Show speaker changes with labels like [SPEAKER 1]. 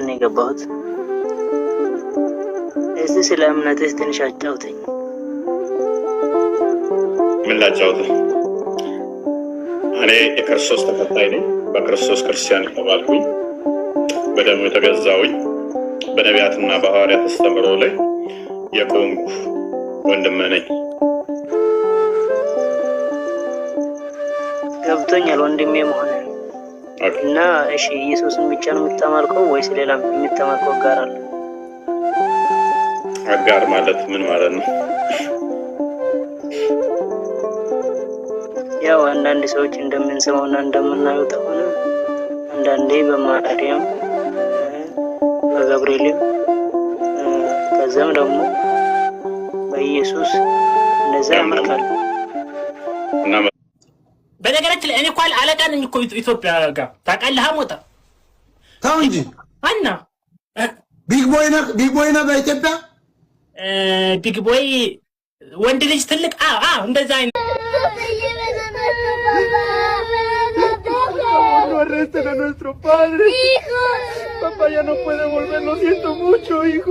[SPEAKER 1] ነው የገባሁት። እስቲ ስለ እምነትህ ትንሽ አጫውተኝ።
[SPEAKER 2] ምን ላጫውትህ? እኔ የክርስቶስ ተከታይ ነኝ። በክርስቶስ ክርስቲያን የተባልኩኝ፣ በደሙ የተገዛውኝ፣ በነቢያትና በሐዋርያት አስተምህሮ ላይ የቆምኩ ወንድም ነኝ።
[SPEAKER 1] ገብቶኛል ወንድሜ መሆን እና እሺ፣ ኢየሱስን ብቻ ነው የምታመልከው ወይስ ሌላም የምታመልከው ጋር አለ?
[SPEAKER 2] አጋር ማለት ምን ማለት ነው?
[SPEAKER 1] ያው አንዳንድ ሰዎች እንደምንሰማውና እንደምናየው ከሆነ አንዳንዴ በማርያም በገብርኤልም ከዛም ደግሞ በኢየሱስ እንደዛ ያመልካሉ።
[SPEAKER 2] እና
[SPEAKER 3] በነገራችን ላይ እኔ እኮ አለቃ ነኝ እኮ ኢትዮጵያ ጋር ታውቃለህ። ሞታ
[SPEAKER 4] ተው እንጂ
[SPEAKER 3] አና
[SPEAKER 4] ቢግ ቦይ ነህ በኢትዮጵያ።
[SPEAKER 3] ቢግ ቦይ ወንድ ልጅ ትልቅ እንደዛ አይነት
[SPEAKER 5] Arresten a nuestro padre. ¡Hijo! Papá ya no puede volver, lo siento mucho, hijo.